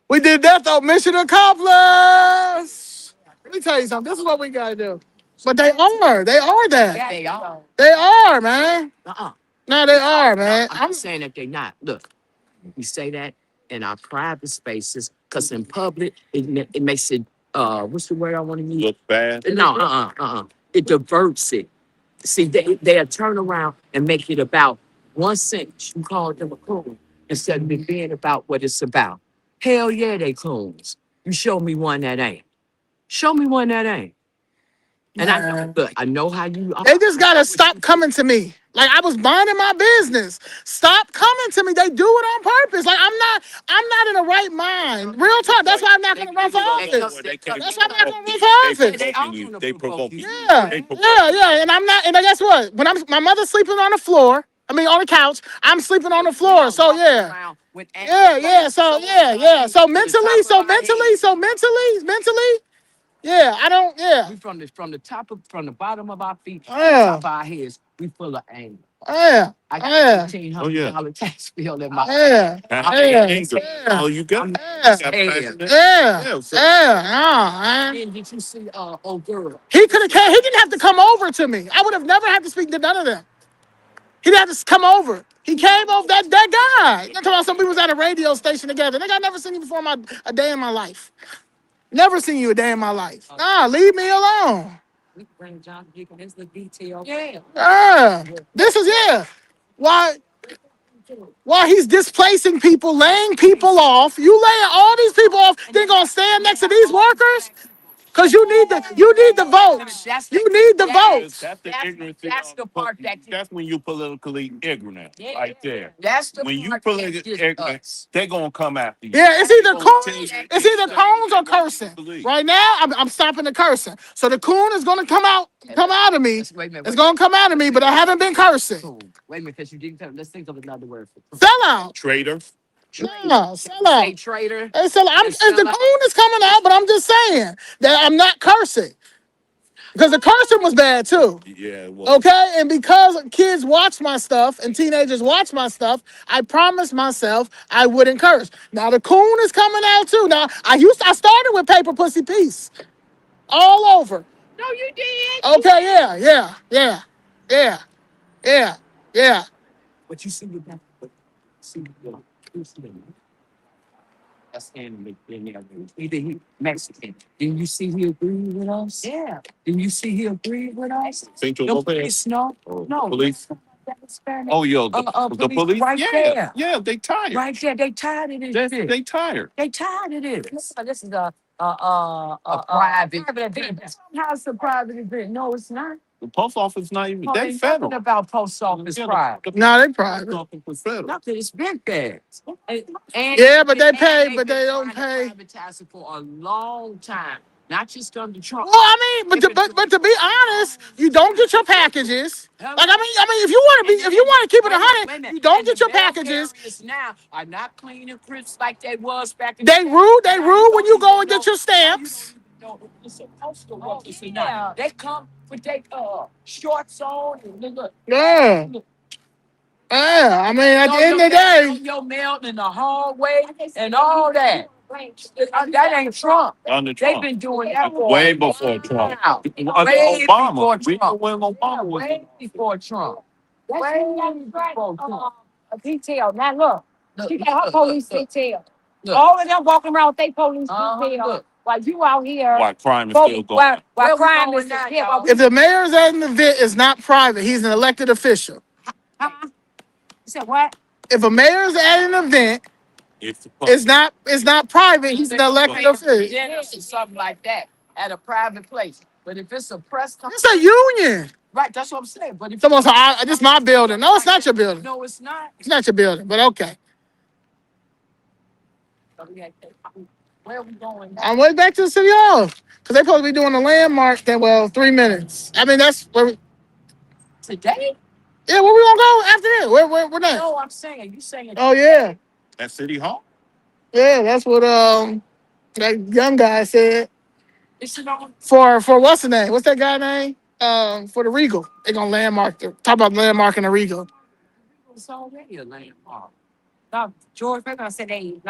We did that though. Mission accomplished. Let me tell you something. This is what we gotta do. But they are that.
They are.
They are, man.
Uh-uh.
No, they are, man.
I'm not saying that they're not. Look, we say that in our private spaces, because in public, it makes it, what's the word I want to use?
Look bad.
No, It diverts it. See, they'll turn around and make it about one sentence. You call them a coon instead of it being about what it's about. Hell yeah, they coons. You show me one that ain't. Show me one that ain't. And I know how you.
They just gotta stop coming to me. Like I was minding my business. Stop coming to me. They do it on purpose. Like I'm not in the right mind. Real talk. That's why I'm not gonna run for office. That's why I'm not gonna run for office.
They provoke you.
Yeah. And I'm not. And guess what? When my mother's sleeping on the floor. I mean, on the couch. I'm sleeping on the floor. So yeah. So mentally. Yeah, I don't. Yeah.
We from the bottom of our feet,
Yeah.
top of our heads, we full of anger.
Yeah.
I got
Yeah.
$1,500 tax bill in my
Yeah.
Oh, you got it.
And did you see old girl?
He could have. He didn't have to come over to me. I would have never had to speak to none of them. He didn't have to come over. He came over. That guy. You're talking about some people was at a radio station together. Nigga, I never seen you before a day in my life. Never seen you a day in my life. Nah, leave me alone.
We bring John Deacon into the detail. Yeah.
This is why he's displacing people, laying people off. You laying all these people off, then gonna stand next to these workers? Cause you need the votes.
That's
You need the votes.
That's the
That's-
ignorance.
that's the part that-
That's when you politically ignorant,
Yeah.
right there.
That's the
When you
part
politically
that gets
ignorant,
us.
they're gonna come after you.
Yeah, it's
They
either
gonna
coons,
tell you
it's either
things
coons or
that you
cursing.
believe.
Right now, I'm stopping the cursing. So the coon is gonna come out of me.
Wait a minute.
It's gonna come out of me, but I haven't been cursing.
Cool. Wait a minute, because you didn't tell. Let's think of another word.
Sell out.
Traitor.
Yeah, sell out.
Say traitor.
Hey, so
And
the
sell out.
coon is coming out, but I'm just saying that I'm not cursing. Because the cursing was bad too.
Yeah, well,
Okay, and because kids watch my stuff and teenagers watch my stuff, I promised myself I wouldn't curse. Now the coon is coming out too. Now I started with paper pussy peace, all over.
No, you did.
Okay, yeah.
But you see what that. See what that's in there. Either he Mexican. Didn't you see he agreed with us? Yeah. Didn't you see he agreed with us?
Central
No
Lopez.
police, no. No.
Police.
That Hispanic.
Oh, yo, the police.
right
Yeah,
there.
yeah, they tired.
Right there. They tired of this. shit.
They tired.
They tired of this. This is a private event. Somehow it's a private event. No, it's not.
The post office not even.
No,
They
ain't
federal.
nothing about post office
Yeah,
private.
No, they
The
private.
post office was federal.
Nothing. It's been there.
Yeah, but they pay,
they've
but they
been
don't
trying to
pay.
privatize it for a long time. Not just under Trump.
Well, I mean, but to be honest, you don't get your packages. Like I mean, if you want to keep it 100, you don't get your packages.
Now are not clean and crisp like they was back in.
They rude when you go and get your stamps.
No, it's supposed to work. Yeah. They come with their shorts on and look.
Yeah. Yeah, I mean, at the end of the day,
Your mail in the hallway and all that. That ain't Trump.
Under
They've
Trump.
been doing that for
Way before Trump.
Wow.
Under
Way
Obama.
before
We know
Trump.
when Obama was.
Way before Trump. Way before Trump.
A detail. Now look, she got her police detail.
Look.
All of them walking around with their police
Uh-huh,
detail.
look.
While you out here,
Why crime is still going.
while
Where we
crime
going
is
now,
yeah,
y'all?
if the mayor's at an event, it's not private. He's an elected official.
huh? You said what?
If a mayor's at an event,
It's
it's not private. He's an elected official.
Dinners or something like that at a private place. But if it's a press conference,
It's a union.
right? That's what I'm saying. But if
Someone said, "This is my building." No, it's not your building.
no, it's not.
It's not your building, but okay.
Where are we going now?
I'm way back to the city hall because they're supposed to be doing the landmark. Then, well, 3 minutes. I mean, that's where.
Today?
Yeah, where we gonna go after this? Where next?
No, I'm saying you saying.
Oh yeah,
at City Hall.
yeah. That's what that young guy said.
It's on.
For what's the name? What's that guy name? For the Regal, they gonna talk about landmarking the Regal.
It's already a landmark.
No, George Rickon said he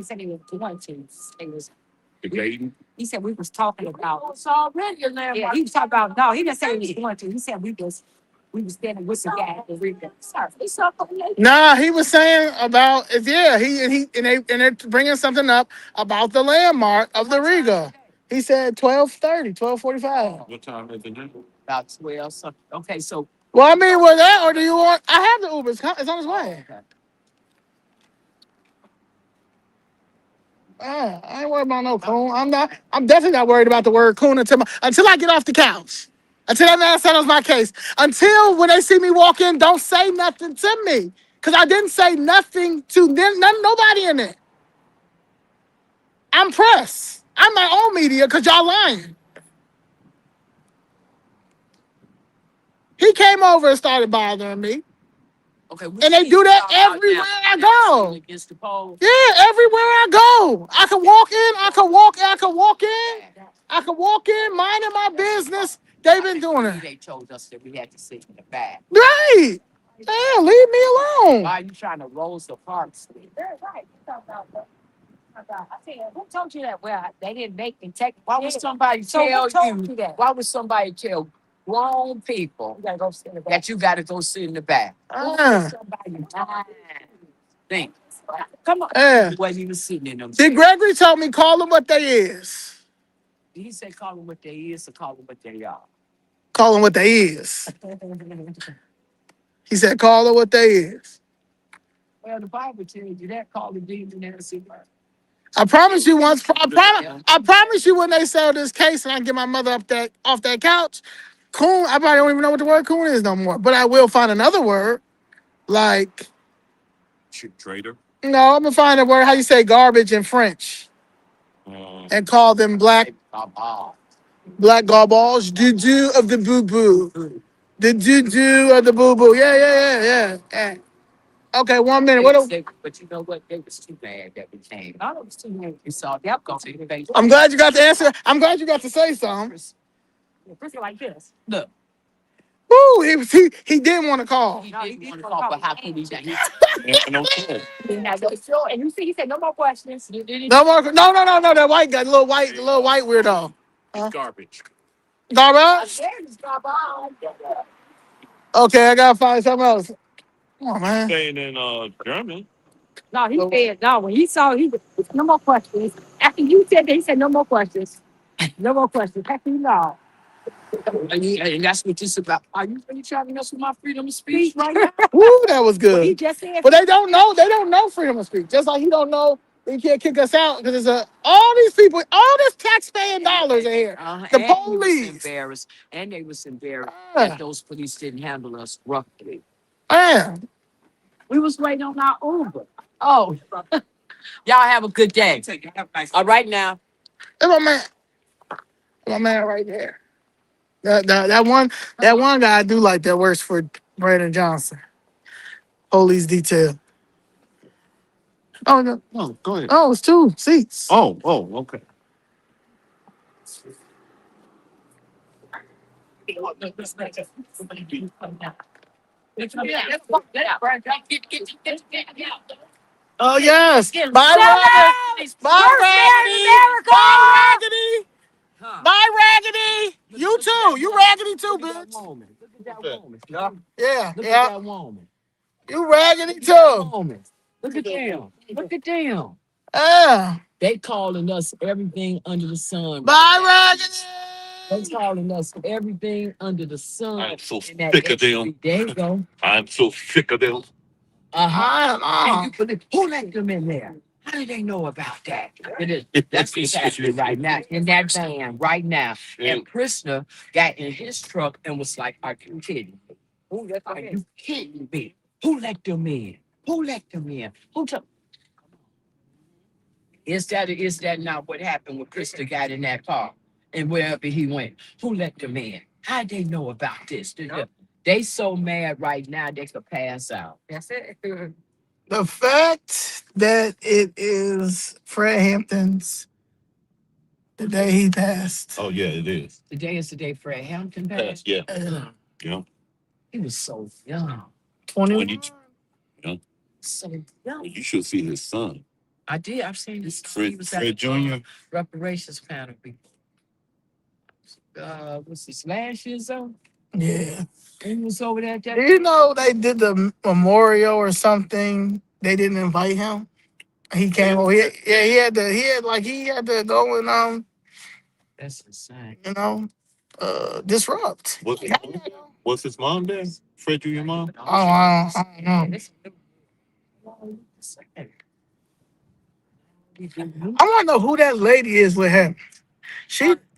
said he was going to. They was,
Debating.
he said we was talking about.
It's already a landmark.
Yeah, he was talking about. No, he didn't say he was going to. He said we was standing with the guy at the Rickon. Sorry, it's up.
Nah, he was saying about they're bringing something up about the landmark of the Regal. He said 12:30, 12:45.
What time is it now?
About 12 something. Okay, so
Well, I mean, with that, or do you want? I have the Uber. It's on its way. I ain't worried about no coon. I'm definitely not worried about the word coon until I get off the couch. Until that man settles my case. Until when they see me walk in, don't say nothing to me. Because I didn't say nothing to nobody in it. I'm press. I'm my own media because y'all lying. He came over and started bothering me.
okay,
And they do that everywhere I go.
Against the pole.
Yeah, everywhere I go. I can walk in, I can walk in, minding my business. They've been doing it.
They told us that we had to sit in the back.
Right. Yeah, leave me alone.
Why are you trying to Rosa Parks?
They're right. I tell you, who told you that? Well, they didn't make and take.
Why would somebody
So who
tell
told
you?
you that?
Why would somebody tell grown people
You gotta go sit in the back.
that you got to go sit in the back? Somebody think. Come on.
Yeah.
He wasn't even sitting in them.
Did Gregory told me call them what they is.
Did he say call them what they is or call them what they are?
Call them what they is. He said call them what they is.
Well, the Bible tells you that call the demon as he were.
I promise you once. I promise you when they sell this case and I get my mother off that couch, coon. I probably don't even know what the word coon is no more. But I will find another word. Like
Trader.
no, I'm gonna find a word. How you say garbage in French and call them black garballs. Do do of the boo boo. The do of the boo boo. Yeah. Okay, 1 minute.
But you know what? They was too bad that we came. I was too mad. You saw that going to face.
I'm glad you got the answer. I'm glad you got to say something.
Brisket like this.
Look,
Woo, he didn't want to call.
he didn't want to call, but how could he?
No kidding.
He had no show, and you see, he said no more questions.
No more. No. That white guy, little white weirdo.
Garbage.
Garbage.
There is garbage.
Okay, I gotta find something else. Come on, man.
Saying in German.
No, he said no. When he saw, he was no more questions. After you said that, he said no more questions. No more questions. After you know.
And that's what this about. Are you really trying to mess with my freedom of speech?
Speak right now.
Woo, that was
He
good.
just said.
But they don't know. They don't know freedom of speech. Just like he don't know he can't kick us out because all these people, all this taxpaying dollars are here. The
And he was
police.
embarrassed, and they was embarrassed
Yeah.
that those police didn't handle us roughly.
Man,
We was waiting on our Uber. Oh, y'all have a good day. All right now.
that's my man right there. That one guy I do like that works for Brandon Johnson. Police detail. Oh no.
Oh, go ahead.
Oh, it's 2 seats.
Oh, okay.
Oh yes. Bye, Raggedy. Bye, Raggedy. Bye, Raggedy. You too. You raggedy too,
Look at that
bitch.
woman. Look at that woman.
Yeah.
Look at that woman.
You raggedy too.
Woman. Look at them. Look at them.
Yeah.
They calling us everything under the sun.
Bye, Raggedy.
They calling us everything under the sun.
I'm so
And that
sick of them.
SUV, there you go.
I'm so sick of them.
And you believe, who let them in there? How do they know about that? That's what's happening right now in that van right now. And Pritzker got in his truck and was like, "Are you kidding me? Are you kidding me? Who let them in? Who let them in? Who took?" Is that not what happened when Pritzker got in that car and wherever he went? Who let them in? How they know about this? They so mad right now they could pass out.
That's it.
The fact that it is Fred Hampton's the day he passed.
Oh yeah, it is.
Today is the day Fred Hampton passed.
Yeah.
Uh,
Yeah.
He was so young.
21.
So young.
You should see his son.
I did. I've seen this. He
Fred,
was at
Fred Jr.
reparations panel. Was this last year's old?
Yeah.
He was over there.
Do you know they did the memorial or something? They didn't invite him. He came over. He had to go and
That's insane.
disrupt.
What's his mom there? Fred Jr. mom?
Oh, I don't know. I want to know who that lady is with him.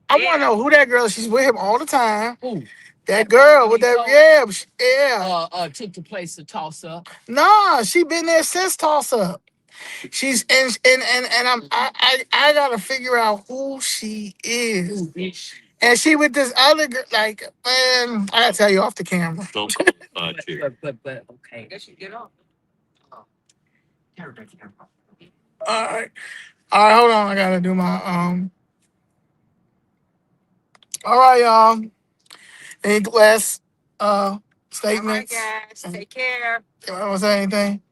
I want to know who that girl. She's with him all the time.
Who?
That girl with that. Yeah.
Took the place to toss up.
Nah, she been there since toss up. She's and I gotta figure out who she is. And she with this other girl. Like, man, I gotta tell you off the camera.
Don't chick.
But okay. That should get off. Turn the camera.
All right, hold on. I gotta do my All right, y'all. Any last statements?
All right, guys. Take care.
You want to say anything?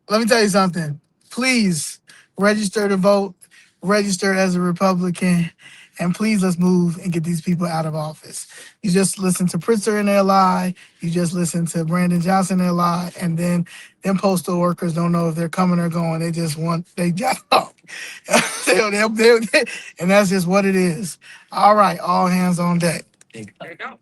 Let me tell you something. Please register to vote. Register as a Republican. And please let's move and get these people out of office. You just listen to Pritzker and their lie. You just listen to Brandon Johnson and their lie. And then them postal workers don't know if they're coming or going. They just want their job. And that's just what it is. All right. All hands on deck.
There you go.